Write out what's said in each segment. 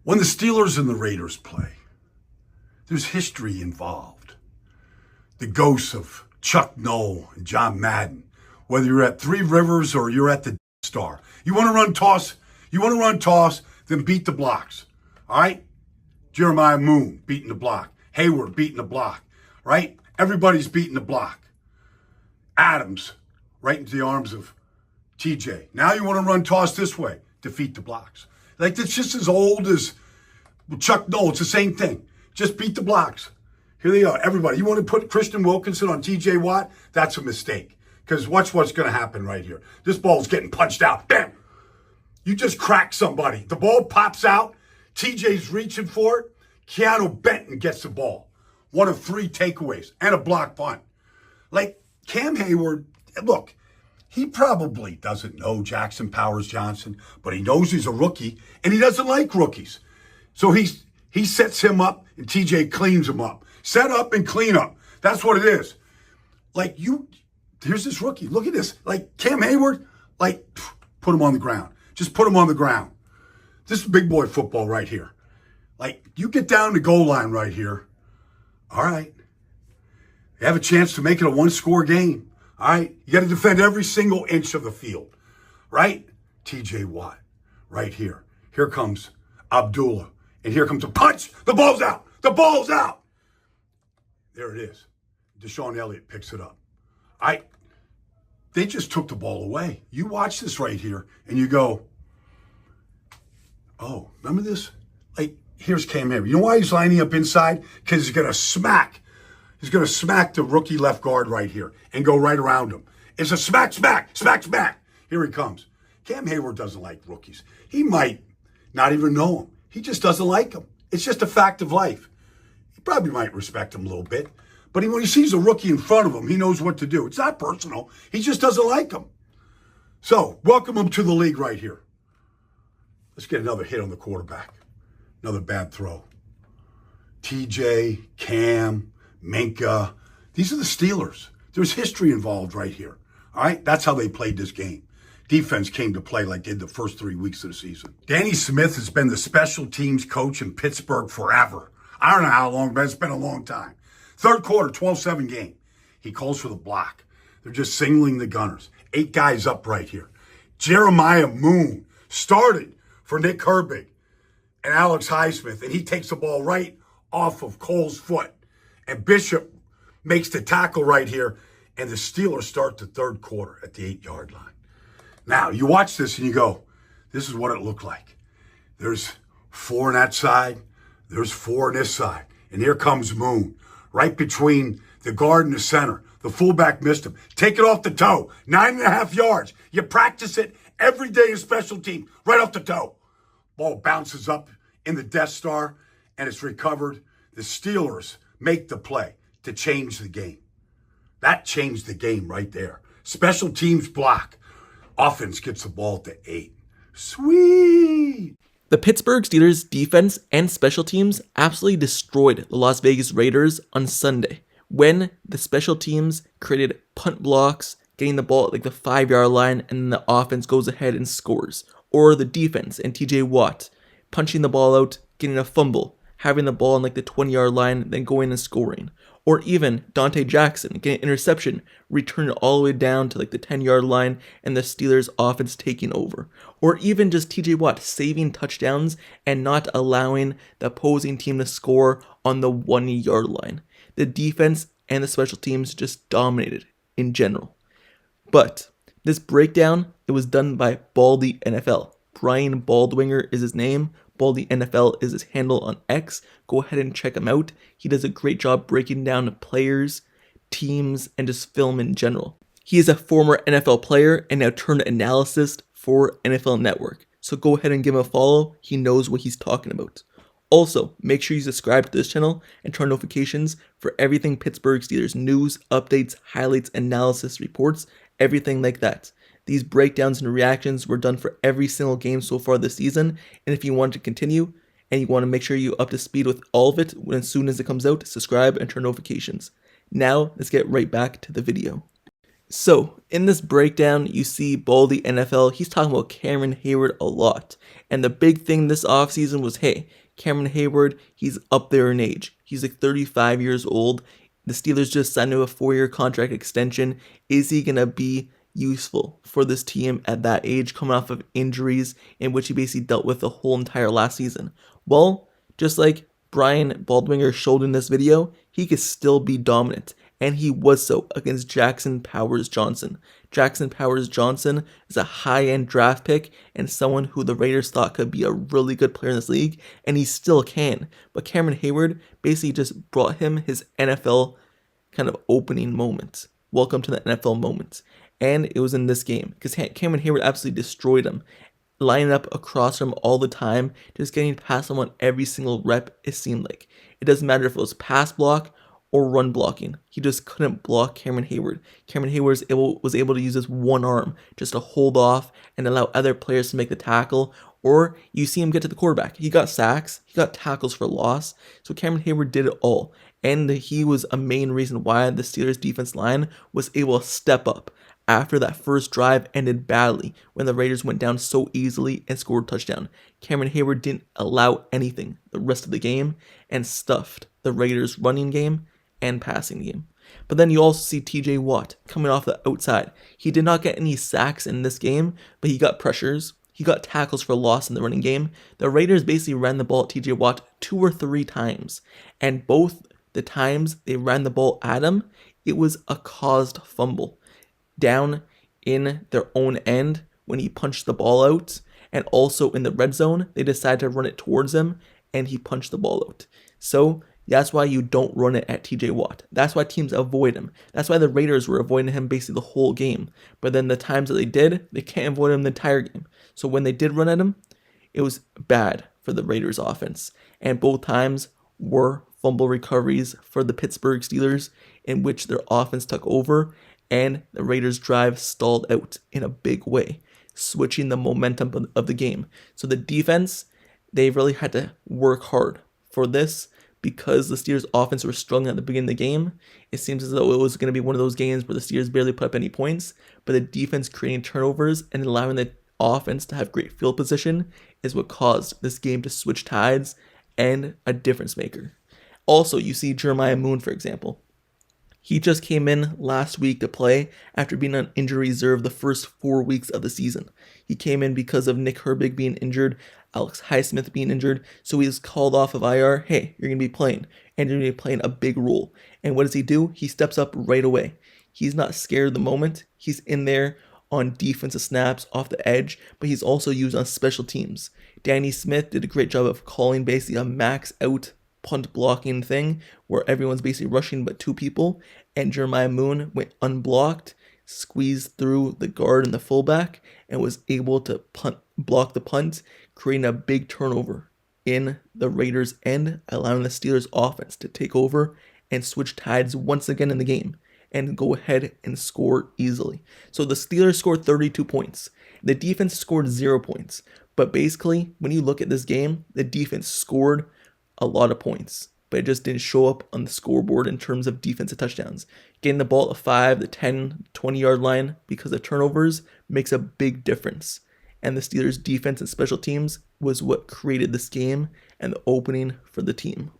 When the Steelers and the Raiders play, there's history involved. The ghosts of Chuck Noll and John Madden, whether you're at Three Rivers or you're at the Star. You want to run toss, then beat the blocks. All right? Jeremiah Moon beating the block. Hayward beating the block. Right? Everybody's beating the block. Adams right into the arms of TJ. Now you want to run toss this way, defeat the blocks. Like, it's just as old as Chuck Noll. It's the same thing. Just beat the blocks. Here they are, everybody. You want to put Christian Wilkinson on TJ Watt? That's a mistake. Because watch what's going to happen right here. This ball's getting punched out. Bam! You just crack somebody. The ball pops out. TJ's reaching for it. Keanu Benton gets the ball. One of 3 takeaways and a block punt. Like, Cam Hayward, look, he probably doesn't know Jackson Powers Johnson, but he knows he's a rookie, and he doesn't like rookies. So he sets him up, and TJ cleans him up. Set up and clean up. That's what it is. Like, here's this rookie. Look at this. Like, Cam Hayward, like, put him on the ground. Just put him on the ground. This is big boy football right here. Like, you get down the goal line right here. All right. You have a chance to make it a 1-score game. All right. You got to defend every single inch of the field. Right? TJ Watt. Right here. Here comes Abdullah. And here comes a punch. The ball's out. The ball's out. There it is. Deshaun Elliott picks it up. They just took the ball away. You watch this right here, and you go, oh, remember this? Like, here's Cam Hayward. You know why he's lining up inside? Because he's going to smack. He's going to smack the rookie left guard right here and go right around him. It's a smack, smack, smack, smack. Here he comes. Cam Hayward doesn't like rookies. He might not even know him. He just doesn't like them. It's just a fact of life. He probably might respect him a little bit. But when he sees a rookie in front of him, he knows what to do. It's not personal. He just doesn't like him. So, welcome him to the league right here. Let's get another hit on the quarterback. Another bad throw. TJ, Cam, Minka. These are the Steelers. There's history involved right here. All right? That's how they played this game. Defense came to play like they did the first 3 weeks of the season. Danny Smith has been the special teams coach in Pittsburgh forever. I don't know how long, but it's been a long time. Third quarter, 12-7 game. He calls for the block. They're just singling the gunners. 8 guys up right here. Jeremiah Moon started for Nick Herbig and Alex Highsmith, and he takes the ball right off of Cole's foot. And Bishop makes the tackle right here, and the Steelers start the third quarter at the 8-yard line. Now, you watch this and you go, this is what it looked like. There's 4 on that side. There's 4 on this side. And here comes Moon. Right between the guard and the center. The fullback missed him. Take it off the toe. 9.5 yards. You practice it every day in special teams. Right off the toe. Ball bounces up in the Death Star, and it's recovered. The Steelers make the play to change the game. That changed the game right there. Special teams block. Offense gets the ball to 8. Sweet. The Pittsburgh Steelers defense and special teams absolutely destroyed the Las Vegas Raiders on Sunday when the special teams created punt blocks, getting the ball at like the 5-yard line, and then the offense goes ahead and scores. Or the defense and TJ Watt punching the ball out, getting a fumble, having the ball on like the 20-yard line, then going and scoring. Or even Dante Jackson getting an interception, returning it all the way down to like the 10-yard line, and the Steelers offense taking over. Or even just TJ Watt saving touchdowns and not allowing the opposing team to score on the 1-yard line. The defense and the special teams just dominated in general. But this breakdown, it was done by Baldy NFL. Brian Baldwinger is his name. Baldy NFL is his handle on X. Go ahead and check him out. He does a great job breaking down players, teams, and just film in general. He is a former NFL player and now turned analyst for NFL Network. So go ahead and give him a follow. He knows what he's talking about. Also, make sure you subscribe to this channel and turn notifications for everything Pittsburgh Steelers news, updates, highlights, analysis, reports, everything like that. These breakdowns and reactions were done for every single game so far this season, and if you want to continue and you want to make sure you're up to speed with all of it as soon as it comes out, subscribe and turn notifications. Now, let's get right back to the video. So, in this breakdown, you see Baldy NFL, he's talking about Cameron Hayward a lot. And the big thing this offseason was, hey, Cameron Hayward, he's up there in age. He's like 35 years old. The Steelers just signed him a 4-year contract extension. Is he going to be useful for this team at that age, coming off of injuries in which he basically dealt with the whole entire last season? Well, just like Brian Baldwinger showed in this video, he could still be dominant. And he was so against Jackson Powers Johnson. Jackson Powers Johnson is a high-end draft pick and someone who the Raiders thought could be a really good player in this league, and he still can. But Cameron Hayward basically just brought him his NFL kind of opening moment. Welcome to the NFL moment. And it was in this game because Cameron Hayward absolutely destroyed him, lining up across from him all the time, just getting past him on every single rep, it seemed like. It doesn't matter if it was pass block or run blocking. He just couldn't block Cameron Hayward. Cameron Hayward was able to use his one arm just to hold off and allow other players to make the tackle, or you see him get to the quarterback. He got sacks, he got tackles for loss, so Cameron Hayward did it all. And he was a main reason why the Steelers defense line was able to step up after that first drive ended badly when the Raiders went down so easily and scored a touchdown. Cameron Hayward didn't allow anything the rest of the game and stuffed the Raiders running game and passing game. But then you also see TJ Watt coming off the outside. He did not get any sacks in this game, but he got pressures. He got tackles for loss in the running game. The Raiders basically ran the ball at TJ Watt 2 or 3 times. And both the times they ran the ball at him, it was a caused fumble down in their own end when he punched the ball out. And also in the red zone, they decided to run it towards him and he punched the ball out. So that's why you don't run it at TJ Watt. That's why teams avoid him. That's why the Raiders were avoiding him basically the whole game. But then the times that they did, they can't avoid him the entire game. So when they did run at him, it was bad for the Raiders offense. And both times were fumble recoveries for the Pittsburgh Steelers in which their offense took over and the Raiders' drive stalled out in a big way, switching the momentum of the game. So the defense, they really had to work hard for this because the Steelers' offense were struggling at the beginning of the game. It seems as though it was going to be one of those games where the Steelers barely put up any points, but the defense creating turnovers and allowing the offense to have great field position is what caused this game to switch tides and a difference maker. Also, you see Jeremiah Moon, for example. He just came in last week to play after being on injury reserve the first 4 weeks of the season. He came in because of Nick Herbig being injured, Alex Highsmith being injured, so he was called off of IR. Hey, you're going to be playing, and you're going to be playing a big role. And what does he do? He steps up right away. He's not scared of the moment. He's in there on defensive snaps off the edge, but he's also used on special teams. Danny Smith did a great job of calling basically a max out punt blocking thing where everyone's basically rushing but 2 people, and Jeremiah Moon went unblocked, squeezed through the guard and the fullback, and was able to block the punt, creating a big turnover in the Raiders' end, allowing the Steelers' offense to take over and switch tides once again in the game and go ahead and score easily. So the Steelers scored 32 points. The defense scored 0 points. But basically, when you look at this game, the defense scored a lot of points, but it just didn't show up on the scoreboard in terms of defensive touchdowns. Getting the ball at 5, the 10, 20-yard line because of turnovers makes a big difference. And the Steelers' defense and special teams was what created this game and the opening for the team.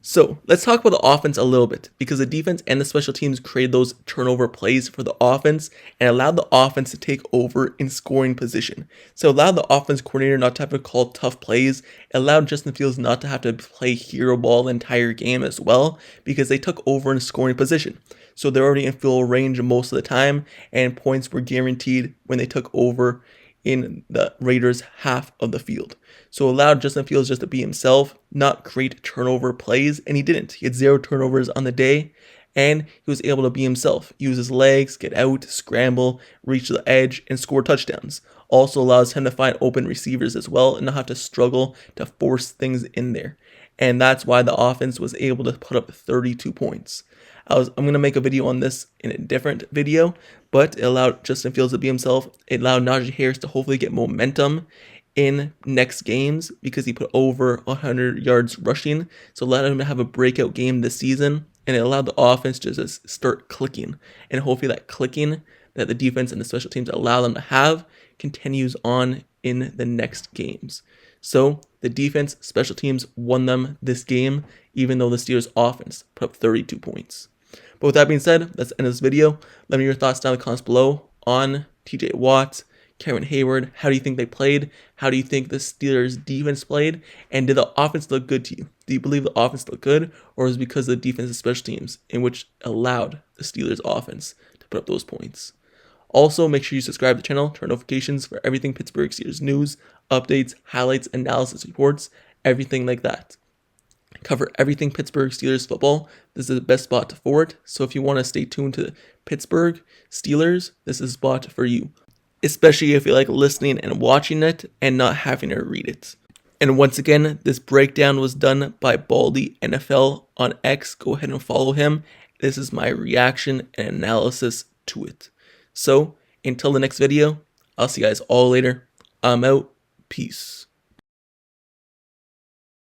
So let's talk about the offense a little bit, because the defense and the special teams created those turnover plays for the offense and allowed the offense to take over in scoring position. So it allowed the offense coordinator not to have to call tough plays. It allowed Justin Fields not to have to play hero ball the entire game as well, because they took over in scoring position. So they're already in field range most of the time, and points were guaranteed when they took over in the Raiders' half of the field. So allowed Justin Fields just to be himself, not create turnover plays, and he didn't. He had 0 turnovers on the day, and he was able to be himself. Use his legs, get out, scramble, reach the edge, and score touchdowns. Also allows him to find open receivers as well and not have to struggle to force things in there. And that's why the offense was able to put up 32 points. I'm going to make a video on this in a different video, but it allowed Justin Fields to be himself. It allowed Najee Harris to hopefully get momentum in next games because he put over 100 yards rushing. So allowed him to have a breakout game this season and it allowed the offense to just start clicking. And hopefully that clicking that the defense and the special teams allow them to have continues on in the next games. So the defense, special teams won them this game, even though the Steelers offense put up 32 points. But with that being said, that's the end of this video. Let me know your thoughts down in the comments below on TJ Watt, Kevin Hayward. How do you think they played? How do you think the Steelers defense played? And did the offense look good to you? Do you believe the offense looked good, or was it because of the defense and special teams in which allowed the Steelers offense to put up those points? Also, make sure you subscribe to the channel, turn notifications for everything Pittsburgh Steelers news, updates, highlights, analysis reports, everything like that. Cover everything Pittsburgh Steelers football. This is the best spot for it. So if you want to stay tuned to Pittsburgh Steelers, this is the spot for you. Especially if you like listening and watching it and not having to read it. And once again, this breakdown was done by Baldy NFL on X. Go ahead and follow him. This is my reaction and analysis to it. So, until the next video, I'll see you guys all later. I'm out. Peace.